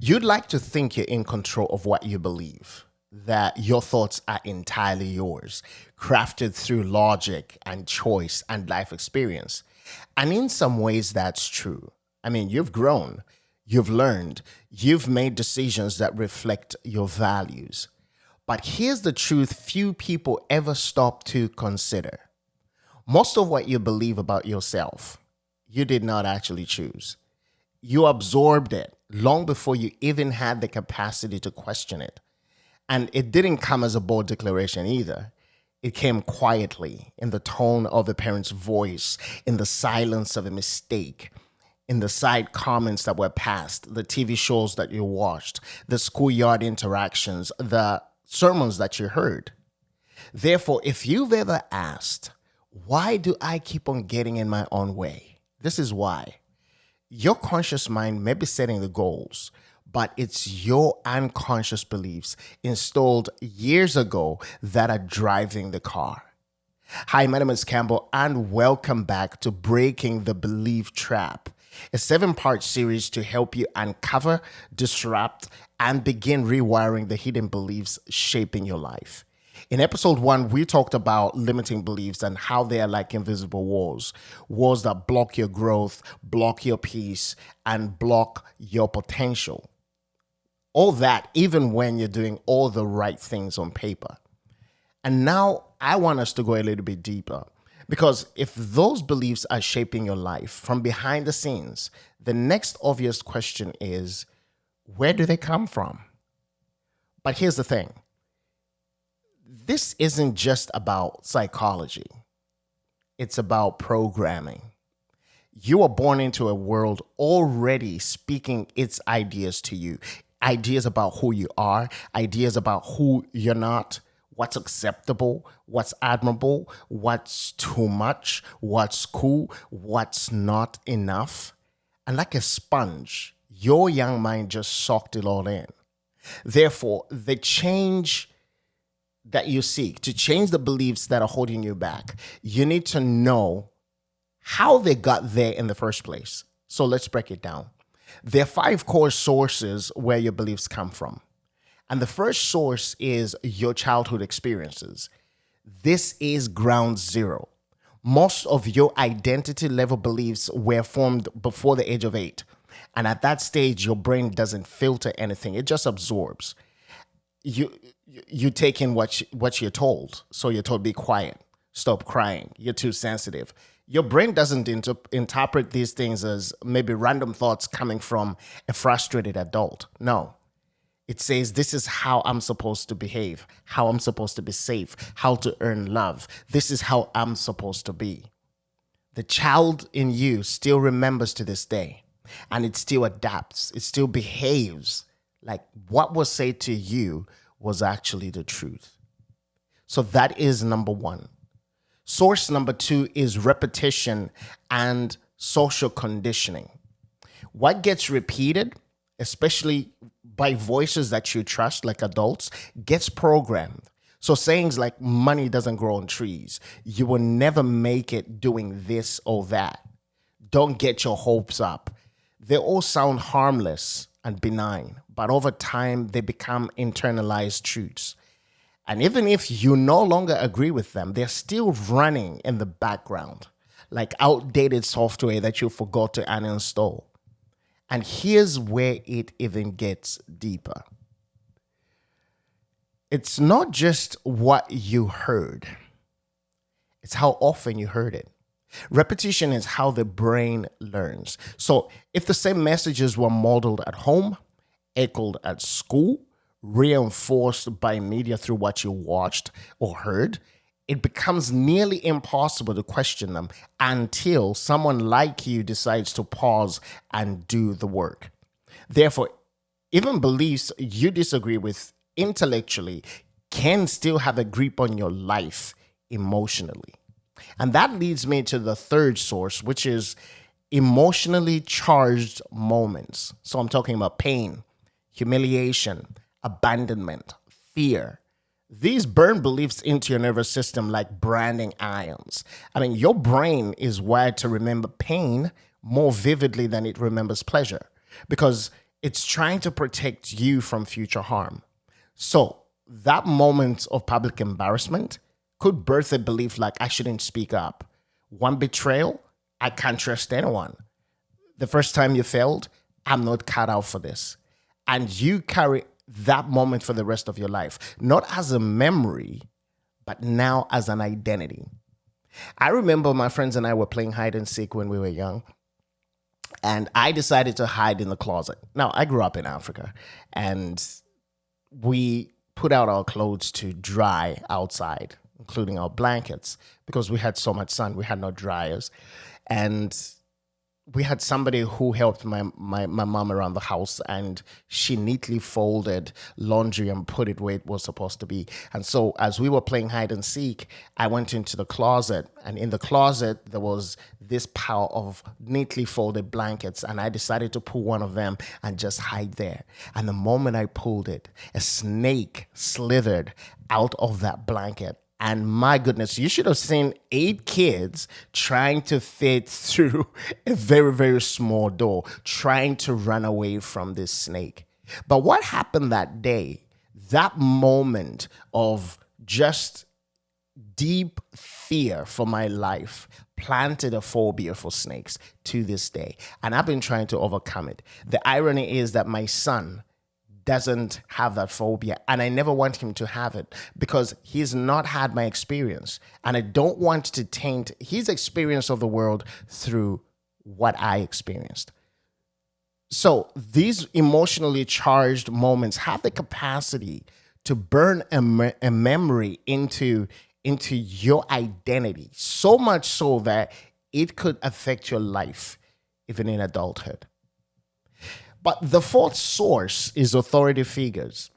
You'd like to think you're in control of what you believe, that your thoughts are entirely yours, crafted through logic and choice and life experience. And in some ways, that's true. I mean, you've grown, you've learned, you've made decisions that reflect your values. But here's the truth few people ever stop to consider. Most of what you believe about yourself, you did not actually choose. You absorbed it long before you even had the capacity to question it. And it didn't come as a bold declaration either. It came quietly in the tone of a parent's voice, in the silence of a mistake, in the side comments that were passed, the TV shows that you watched, the schoolyard interactions, the sermons that you heard. Therefore, if you've ever asked, why do I keep on getting in my own way? This is why. Your conscious mind may be setting the goals, but it's your unconscious beliefs installed years ago that are driving the car. Hi, my name is Campbell, and welcome back to Breaking the Belief Trap, a 7-part series to help you uncover, disrupt, and begin rewiring the hidden beliefs shaping your life. In episode 1, we talked about limiting beliefs and how they are like invisible walls. Walls that block your growth, block your peace, and block your potential. All that even when you're doing all the right things on paper. And now I want us to go a little bit deeper. Because if those beliefs are shaping your life from behind the scenes, the next obvious question is, where do they come from? But here's the thing. This isn't just about psychology. It's about programming. You are born into a world already speaking its ideas to you. Ideas about who you are, ideas about who you're not, what's acceptable, what's admirable, what's too much, what's cool, what's not enough. And like a sponge, your young mind just soaked it all in. Therefore, the change that you seek, to change the beliefs that are holding you back, you need to know how they got there in the first place. So let's break it down. There are 5 core sources where your beliefs come from. And the first source is your childhood experiences. This is ground zero. Most of your identity level beliefs were formed before the age of 8. And at that stage, your brain doesn't filter anything. It just absorbs. You take in what you're told. So you're told, be quiet, stop crying, you're too sensitive. Your brain doesn't interpret these things as maybe random thoughts coming from a frustrated adult. No. It says, this is how I'm supposed to behave, how I'm supposed to be safe, how to earn love. This is how I'm supposed to be. The child in you still remembers to this day, and it still adapts. It still behaves like what was said to you was actually the truth. So that is number 1. Source number 2 is repetition and social conditioning. What gets repeated, especially by voices that you trust, like adults, gets programmed. So sayings like money doesn't grow on trees, you will never make it doing this or that, don't get your hopes up. They all sound harmless and benign, but over time they become internalized truths. And even if you no longer agree with them, they're still running in the background, like outdated software that you forgot to uninstall. And here's where it even gets deeper. It's not just what you heard, it's how often you heard it. Repetition is how the brain learns. So if the same messages were modeled at home, echoed at school, reinforced by media through what you watched or heard, it becomes nearly impossible to question them until someone like you decides to pause and do the work. Therefore, even beliefs you disagree with intellectually can still have a grip on your life emotionally. And that leads me to the third source, which is emotionally charged moments. So I'm talking about pain, humiliation, abandonment, fear. These burn beliefs into your nervous system like branding irons. I mean, your brain is wired to remember pain more vividly than it remembers pleasure because It's trying to protect you from future harm. So that moment of public embarrassment could birth a belief like I shouldn't speak up. One betrayal, I can't trust anyone. The first time you failed, I'm not cut out for this. And you carry that moment for the rest of your life, not as a memory, but now as an identity. I remember my friends and I were playing hide and seek when we were young, and I decided to hide in the closet. Now, I grew up in Africa, and we put out our clothes to dry outside, including our blankets, because we had so much sun. We had no dryers. And we had somebody who helped my mom around the house, and she neatly folded laundry and put it where it was supposed to be. And so as we were playing hide and seek, I went into the closet, and in the closet there was this pile of neatly folded blankets, and I decided to pull one of them and just hide there. And the moment I pulled it, a snake slithered out of that blanket. And my goodness, you should have seen 8 kids trying to fit through a very, very small door, trying to run away from this snake. But what happened that day, that moment of just deep fear for my life, planted a phobia for snakes to this day. And I've been trying to overcome it. The irony is that my son doesn't have that phobia, and I never want him to have it because he's not had my experience, and I don't want to taint his experience of the world through what I experienced. So these emotionally charged moments have the capacity to burn a memory into your identity, so much so that it could affect your life even in adulthood. But the fourth source is authority figures,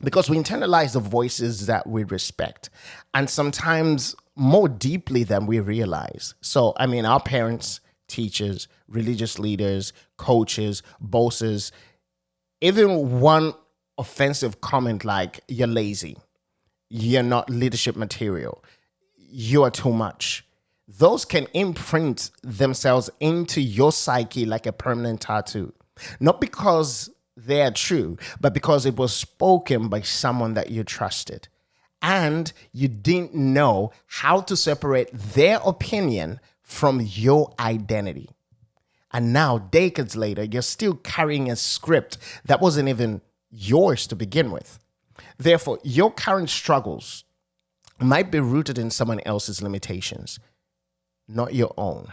because we internalize the voices that we respect, and sometimes more deeply than we realize. So, I mean, our parents, teachers, religious leaders, coaches, bosses, even one offensive comment like, you're lazy, you're not leadership material, you are too much. Those can imprint themselves into your psyche like a permanent tattoo. Not because they are true, but because it was spoken by someone that you trusted. And you didn't know how to separate their opinion from your identity. And now, decades later, you're still carrying a script that wasn't even yours to begin with. Therefore, your current struggles might be rooted in someone else's limitations, not your own.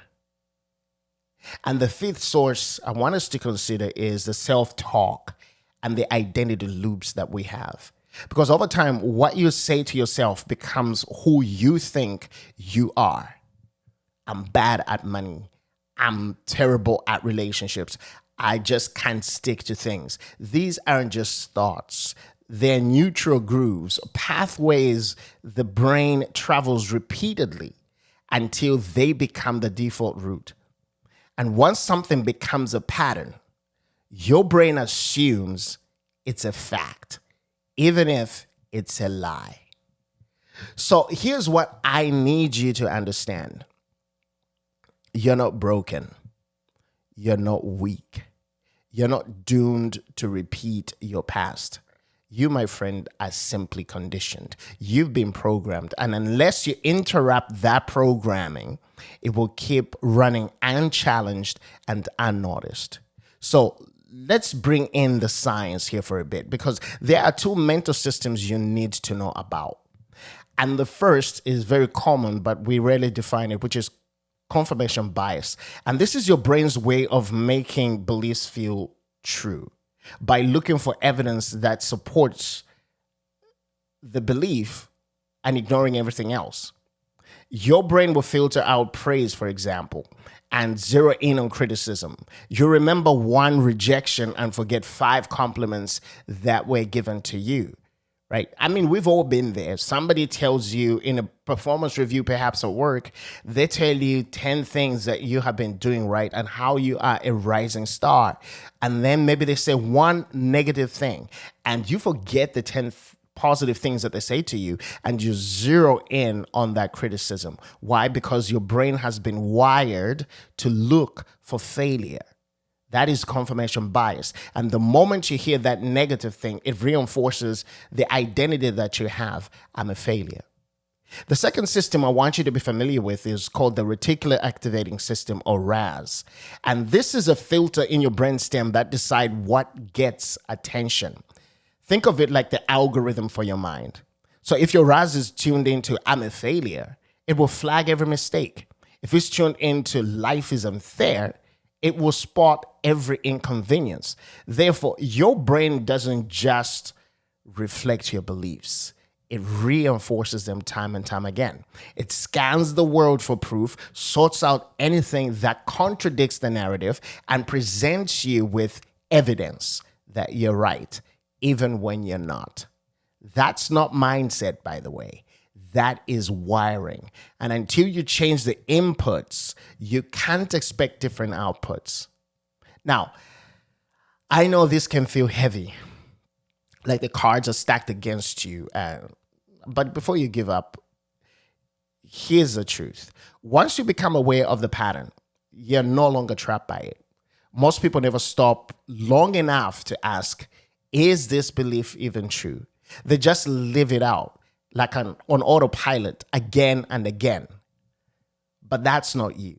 And the fifth source I want us to consider is the self-talk and the identity loops that we have. Because over time, what you say to yourself becomes who you think you are. I'm bad at money. I'm terrible at relationships. I just can't stick to things. These aren't just thoughts. They're neutral grooves, pathways the brain travels repeatedly until they become the default route. And once something becomes a pattern, your brain assumes it's a fact, even if it's a lie. So here's what I need you to understand. You're not broken. You're not weak. You're not doomed to repeat your past. You, my friend, are simply conditioned. You've been programmed. And unless you interrupt that programming, it will keep running unchallenged and unnoticed. So let's bring in the science here for a bit, because there are 2 mental systems you need to know about. And the first is very common, but we rarely define it, which is confirmation bias. And this is your brain's way of making beliefs feel true by looking for evidence that supports the belief and ignoring everything else. Your brain will filter out praise, for example, and zero in on criticism. You remember one rejection and forget 5 compliments that were given to you, right? I mean, we've all been there. Somebody tells you in a performance review, perhaps at work, they tell you 10 things that you have been doing right and how you are a rising star. And then maybe they say one negative thing and you forget the 10 positive things that they say to you and you zero in on that criticism. Why? Because your brain has been wired to look for failure. That is confirmation bias. And the moment you hear that negative thing, it reinforces the identity that you have. I'm a failure. The second system I want you to be familiar with is called the reticular activating system, or RAS. And this is a filter in your brainstem that decides what gets attention. Think of it like the algorithm for your mind. So if your RAS is tuned into I'm a failure, it will flag every mistake. If it's tuned into life is unfair, it will spot every inconvenience. Therefore, your brain doesn't just reflect your beliefs. It reinforces them time and time again. It scans the world for proof, sorts out anything that contradicts the narrative, and presents you with evidence that you're right, even when you're not. That's not mindset, by the way. That is wiring. And until you change the inputs, you can't expect different outputs. Now, I know this can feel heavy, like the cards are stacked against you. But before you give up, here's the truth. Once you become aware of the pattern, you're no longer trapped by it. Most people never stop long enough to ask, is this belief even true? They just live it out like on autopilot again and again. But that's not you.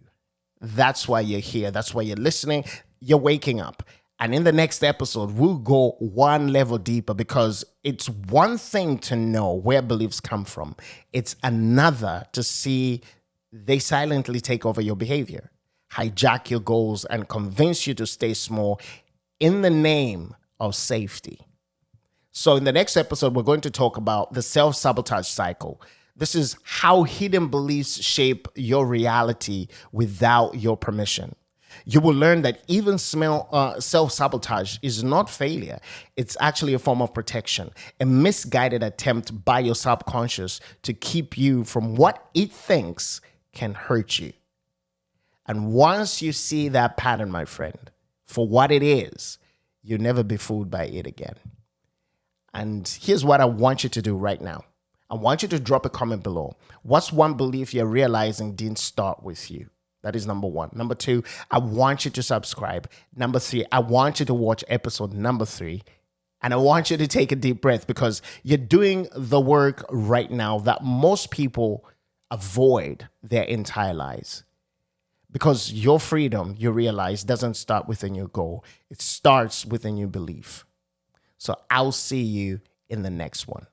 That's why you're here. That's why you're listening. You're waking up. And in the next episode, we'll go one level deeper, because it's one thing to know where beliefs come from. It's another to see they silently take over your behavior, hijack your goals, and convince you to stay small in the name of safety. So in the next episode, we're going to talk about the self-sabotage cycle. This is how hidden beliefs shape your reality without your permission. You will learn that even self-sabotage is not failure. It's actually a form of protection, a misguided attempt by your subconscious to keep you from what it thinks can hurt you. And once you see that pattern, my friend, for what it is, you'll never be fooled by it again. And here's what I want you to do right now. I want you to drop a comment below. What's one belief you're realizing didn't start with you? That is number one. Number two, I want you to subscribe. Number three, I want you to watch episode number 3. And I want you to take a deep breath, because you're doing the work right now that most people avoid their entire lives. Because your freedom, you realize, doesn't start within your goal. It starts within your belief. So I'll see you in the next one.